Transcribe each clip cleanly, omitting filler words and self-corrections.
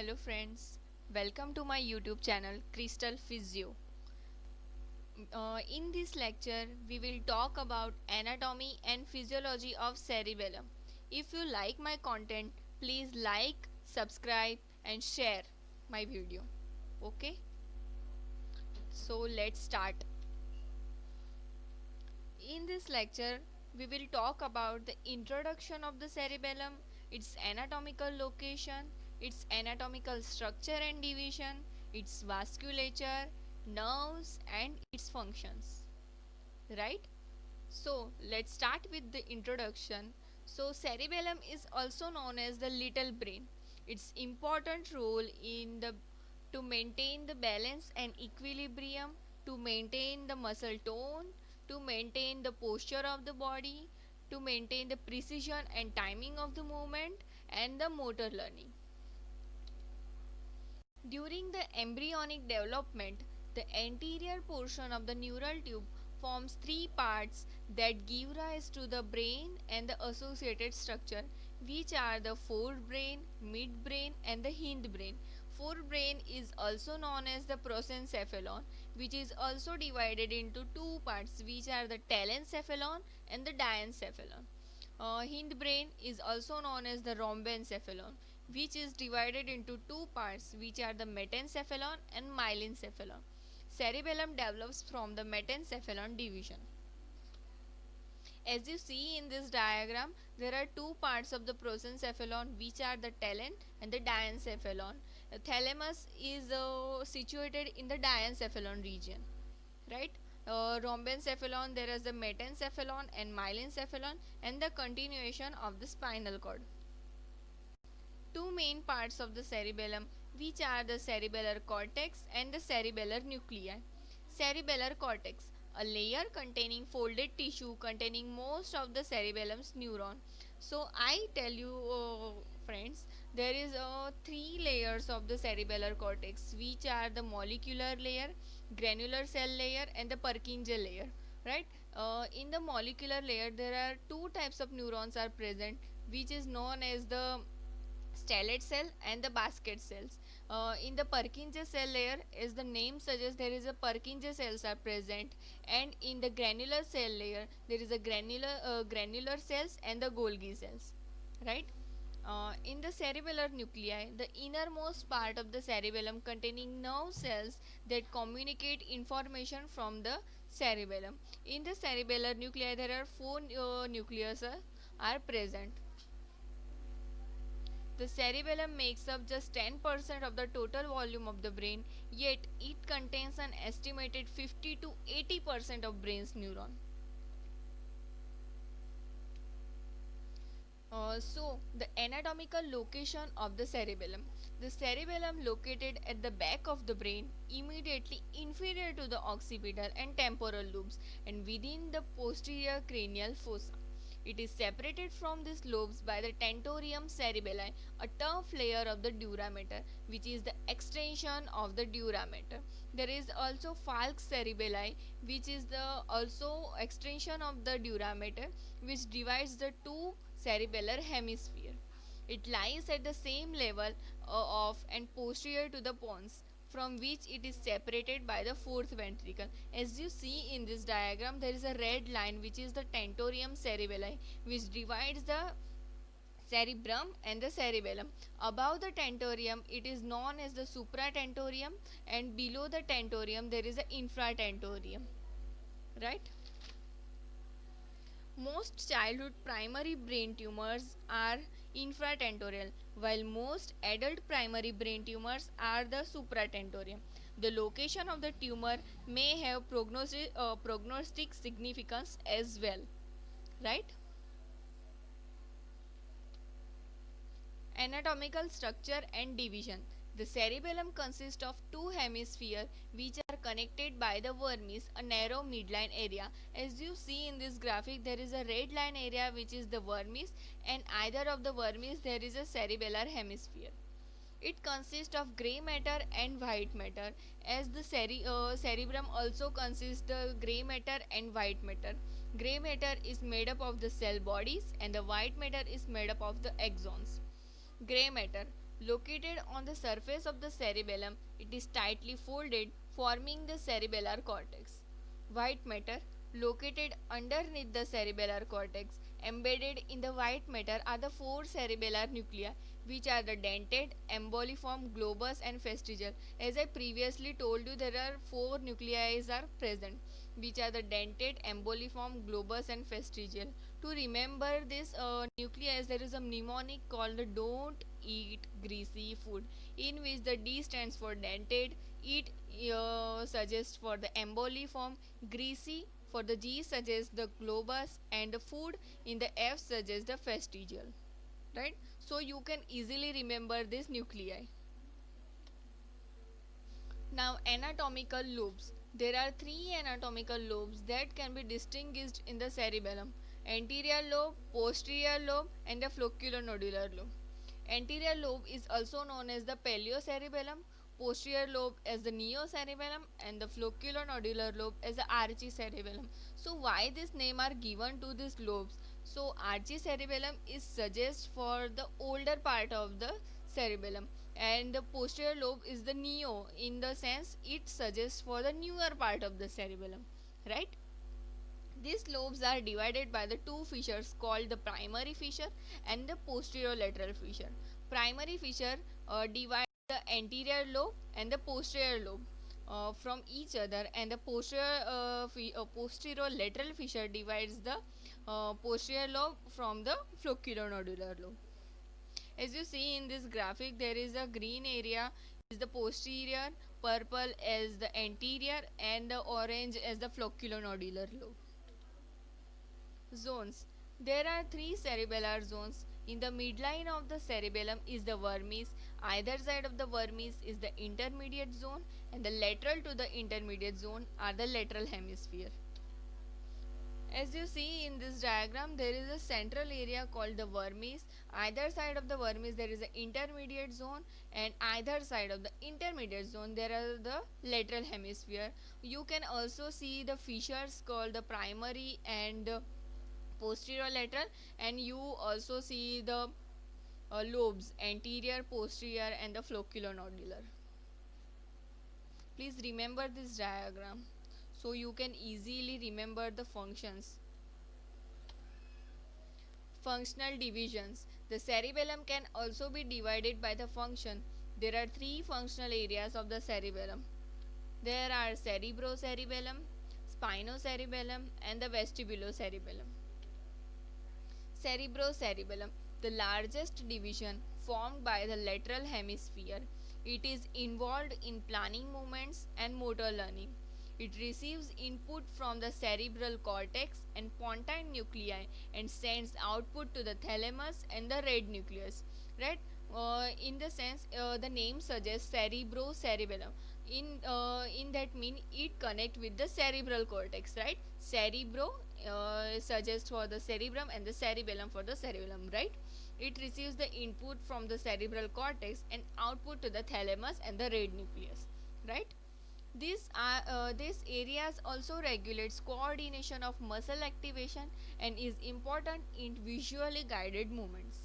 Hello friends, welcome to my YouTube channel Crystal Physio. In this lecture, we will talk about anatomy and physiology of cerebellum. If you like my content, please like, subscribe and share my video. Okay, so let's start. In this lecture, we will talk about the introduction of the cerebellum, its anatomical location, its anatomical structure and division, its vasculature, nerves, and its functions. Right? So, let's start with the introduction. So, cerebellum is also known as the little brain. Its important role in the to maintain the balance and equilibrium, to maintain the muscle tone, to maintain the posture of the body, to maintain the precision and timing of the movement and the motor learning. During the embryonic development, the anterior portion of the neural tube forms three parts that give rise to the brain and the associated structure, which are the forebrain, midbrain, and the hindbrain. Forebrain is also known as the prosencephalon, which is also divided into two parts, which are the telencephalon and the diencephalon. Hindbrain is also known as the rhombencephalon, which is divided into two parts, which are the metencephalon and myelencephalon. Cerebellum develops from the metencephalon division. As you see in this diagram, there are two parts of the prosencephalon, which are the telen and the diencephalon. The thalamus is situated in the diencephalon region, right? Rhombencephalon, there is the metencephalon and myelencephalon, and the continuation of the spinal cord. Two main parts of the cerebellum, which are the cerebellar cortex and the cerebellar nuclei. Cerebellar cortex, a layer containing folded tissue containing most of the cerebellum's neuron. So I tell you, friends, there is three layers of the cerebellar cortex, which are the molecular layer, granular cell layer, and the Purkinje layer. Right? In the molecular layer, there are two types of neurons are present, which is known as the stellate cell and the basket cells. In the Purkinje cell layer, as the name suggests, there is a Purkinje cells are present, and in the granular cell layer, there is a granular cells and the Golgi cells, right? In the cerebellar nuclei, the innermost part of the cerebellum containing nerve cells that communicate information from the cerebellum. In the cerebellar nuclei, there are four nucleus are present. The cerebellum makes up just 10% of the total volume of the brain, yet it contains an estimated 50 to 80% of brain's neuron. The anatomical location of the cerebellum. The cerebellum located at the back of the brain, immediately inferior to the occipital and temporal lobes and within the posterior cranial fossa. It is separated from these lobes by the tentorium cerebelli, a tough layer of the dura mater, which is the extension of the dura mater. There is also falx cerebelli, which is the also extension of the dura mater, which divides the two cerebellar hemisphere. It lies at the same level of and posterior to the pons, from which it is separated by the fourth ventricle. As you see in this diagram, there is a red line which is the tentorium cerebelli, which divides the cerebrum and the cerebellum. Above the tentorium, it is known as the supratentorium, and below the tentorium, there is the infratentorium. Right? Most childhood primary brain tumors are infratentorial, while most adult primary brain tumors are the supratentorial. The location of the tumor may have prognostic significance as well. Right? Anatomical structure and division. The cerebellum consists of two hemispheres which are connected by the vermis, a narrow midline area. As you see in this graphic, there is a red line area which is the vermis, and either of the vermis there is a cerebellar hemisphere. It consists of grey matter and white matter, as the cerebrum also consists the grey matter and white matter. Grey matter is made up of the cell bodies and the white matter is made up of the axons. Grey matter. Located on the surface of the cerebellum, it is tightly folded, forming the cerebellar cortex. White matter, located underneath the cerebellar cortex, embedded in the white matter are the four cerebellar nuclei, which are the dentate, emboliform, globus, and vestigial. As I previously told you, there are four nuclei are present, which are the dentate, emboliform, globus, and vestigial. To remember this nuclei, there is a mnemonic called the "Don't eat greasy food," in which the D stands for dentate, eat suggests for the emboliform, greasy for the G suggests the globus, and the food in the F suggests the vestigial. Right? So you can easily remember this nuclei. Now, anatomical lobes. There are three anatomical lobes that can be distinguished in the cerebellum: anterior lobe, posterior lobe, and the flocculonodular lobe. Anterior lobe is also known as the paleo-cerebellum, posterior lobe as the neo-cerebellum, and the flocculonodular lobe as the archicerebellum. So, why this name are given to these lobes? So, archicerebellum is suggest for the older part of the cerebellum, and the posterior lobe is the neo, in the sense it suggests for the newer part of the cerebellum, right? These lobes are divided by the two fissures called the primary fissure and the posterolateral fissure. Primary fissure divides the anterior lobe and the posterior lobe from each other, and the posterolateral fissure divides the posterior lobe from the flocculonodular lobe. As you see in this graphic, there is a green area is the posterior, purple as the anterior, and the orange as the flocculonodular lobe. Zones. There are three cerebellar zones. In the midline of the cerebellum is the vermis. Either side of the vermis is the intermediate zone, and the lateral to the intermediate zone are the lateral hemisphere. As you see in this diagram, there is a central area called the vermis. Either side of the vermis there is an intermediate zone, and either side of the intermediate zone there are the lateral hemisphere. You can also see the fissures called the primary and posterolateral, and you also see the lobes anterior, posterior, and the flocculonodular. Please remember this diagram so you can easily remember the functions. Functional divisions. The cerebellum can also be divided by the function. There are three functional areas of the cerebellum. There are cerebrocerebellum, spinocerebellum, and the vestibulocerebellum. Cerebrocerebellum, the largest division formed by the lateral hemisphere. It is involved in planning movements and motor learning. It receives input from the cerebral cortex and pontine nuclei and sends output to the thalamus and the red nucleus. Right? In the sense, the name suggests cerebrocerebellum. In that mean it connect with the cerebral cortex, right? Cerebro suggests for the cerebrum and the cerebellum for the cerebellum, right? It receives the input from the cerebral cortex and output to the thalamus and the red nucleus, right? These areas also regulates coordination of muscle activation and is important in visually guided movements.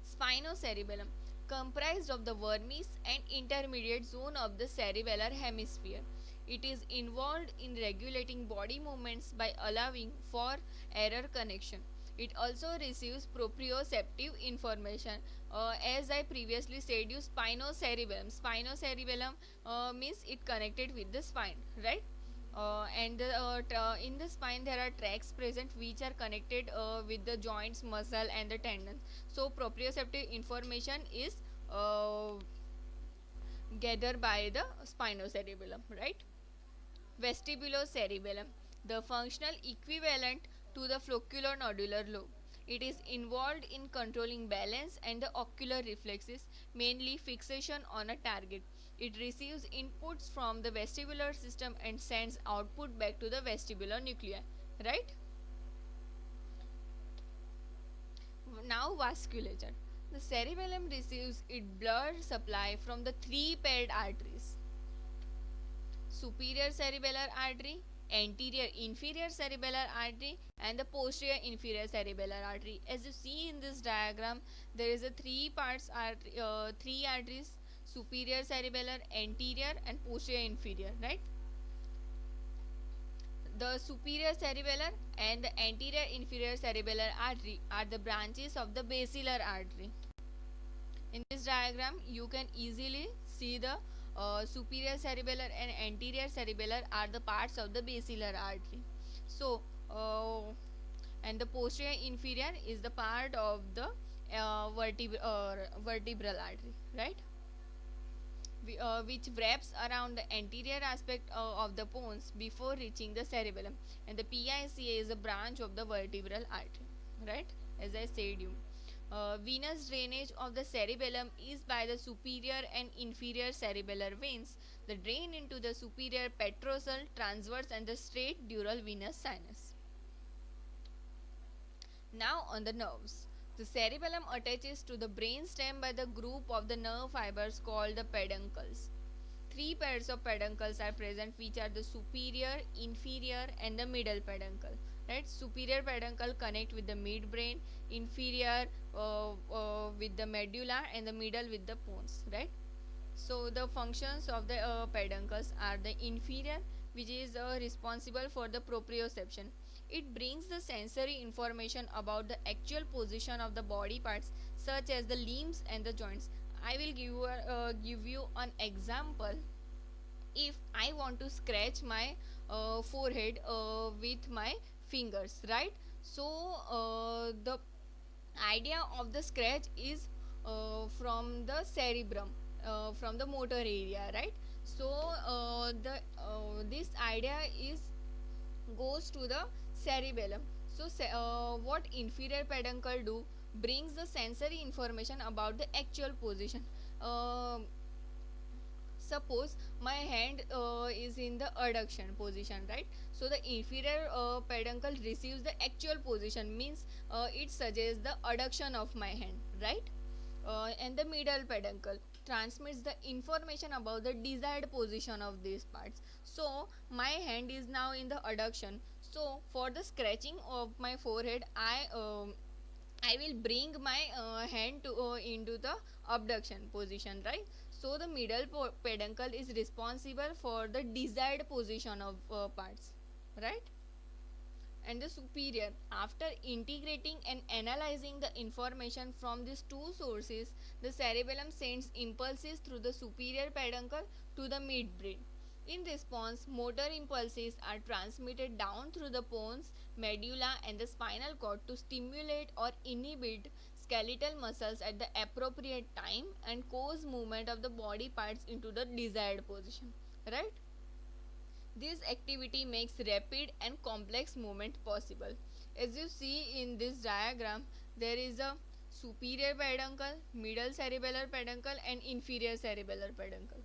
Spinocerebellum, comprised of the vermis and intermediate zone of the cerebellar hemisphere. It is involved in regulating body movements by allowing for error connection. It also receives proprioceptive information. As I previously said, you spinocerebellum. Spinocerebellum means it connected with the spine, right? In the spine there are tracts present which are connected with the joints, muscle, and the tendons. So proprioceptive information is gathered by the spinocerebellum, right? Vestibulocerebellum, the functional equivalent to the flocculonodular lobe. It is involved in controlling balance and the ocular reflexes, mainly fixation on a target. It receives inputs from the vestibular system and sends output back to the vestibular nuclei, right? Now vasculature. The cerebellum receives its blood supply from the three paired arteries: superior cerebellar artery, anterior inferior cerebellar artery, and the posterior inferior cerebellar artery. As you see in this diagram, there is a three arteries: superior cerebellar, anterior, and posterior inferior, right? The superior cerebellar and the anterior inferior cerebellar artery are the branches of the basilar artery. In this diagram, you can easily see the superior cerebellar and anterior cerebellar are the parts of the basilar artery. So, and the posterior inferior is the part of the vertebral artery, right? Which wraps around the anterior aspect of the bones before reaching the cerebellum, and the PICA is a branch of the vertebral artery, right? As I said you, venous drainage of the cerebellum is by the superior and inferior cerebellar veins. The drain into the superior petrosal, transverse, and the straight dural venous sinus. Now on the nerves. The cerebellum attaches to the brainstem by the group of the nerve fibers called the peduncles. Three pairs of peduncles are present, which are the superior, inferior, and the middle peduncle. Right? Superior peduncle connect with the midbrain, inferior with the medulla, and the middle with the pons. Right? So the functions of the peduncles are the inferior, which is responsible for the proprioception. It brings the sensory information about the actual position of the body parts, such as the limbs and the joints. I will give you an example. If I want to scratch my forehead with my fingers, right? So the idea of the scratch is from the cerebrum, from the motor area, right? So the this idea is goes to the cerebellum. So what inferior peduncle do brings the sensory information about the actual position. uh, Suppose my hand is in the adduction position, right? So the inferior peduncle receives the actual position, means it suggests the adduction of my hand, right? And the middle peduncle transmits the information about the desired position of these parts. So my hand is now in the adduction, so for the scratching of my forehead, I will bring my hand to into the abduction position, right? So the middle peduncle is responsible for the desired position of parts, right? And the superior, after integrating and analyzing the information from these two sources, the cerebellum sends impulses through the superior peduncle to the midbrain. In response, motor impulses are transmitted down through the pons, medulla, and the spinal cord to stimulate or inhibit skeletal muscles at the appropriate time and cause movement of the body parts into the desired position, right? This activity makes rapid and complex movement possible. As you see in this diagram, there is a superior peduncle, middle cerebellar peduncle, and inferior cerebellar peduncle.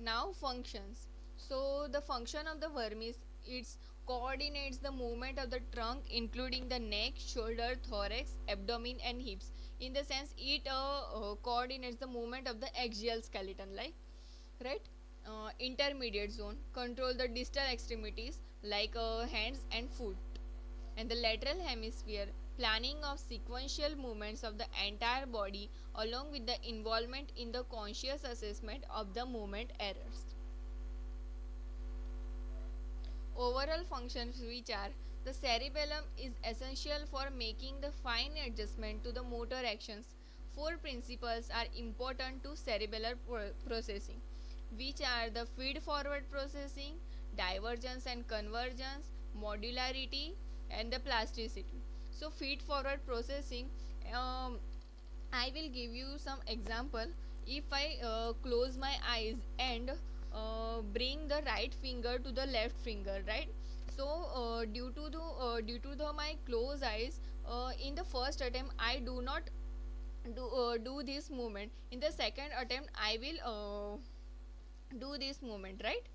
Now functions. So the function of the worm is it coordinates the movement of the trunk, including the neck, shoulder, thorax, abdomen, and hips. In the sense, it coordinates the movement of the axial skeleton, like, right? Intermediate zone control the distal extremities like hands and foot, and the lateral hemisphere planning of sequential movements of the entire body along with the involvement in the conscious assessment of the movement errors. Overall functions, which are the cerebellum is essential for making the fine adjustment to the motor actions. Four principles are important to cerebellar processing, which are the feed forward processing, divergence and convergence, modularity, and the plasticity. So feed forward processing, um, I will give you some example. If I close my eyes and bring the right finger to the left finger, right? So due to the my closed eyes, in the first attempt I do not do this movement. In the second attempt I will do this movement, right?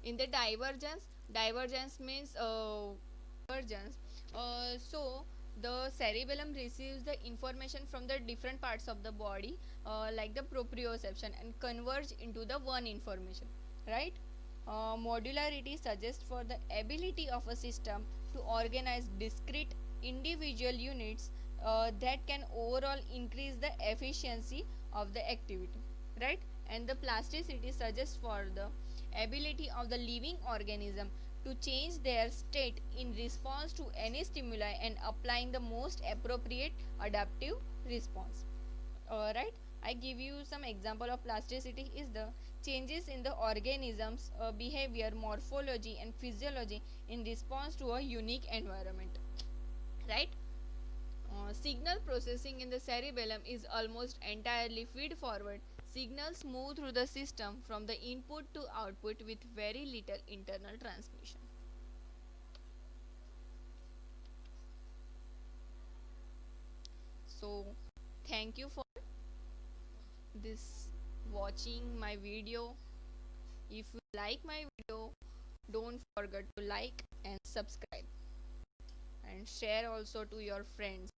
In the divergence means divergence. So the cerebellum receives the information from the different parts of the body, like the proprioception, and converge into the one information, right? Modularity suggests for the ability of a system to organize discrete individual units that can overall increase the efficiency of the activity, right? And the plasticity suggests for the ability of the living organism to change their state in response to any stimuli and applying the most appropriate adaptive response. Right, I give you some example of plasticity is the changes in the organism's behavior, morphology and physiology in response to a unique environment, right? Signal processing in the cerebellum is almost entirely feed forward. Signals move through the system from the input to output with very little internal transmission. So thank you for this watching my video. If you like my video, don't forget to like and subscribe and share also to your friends.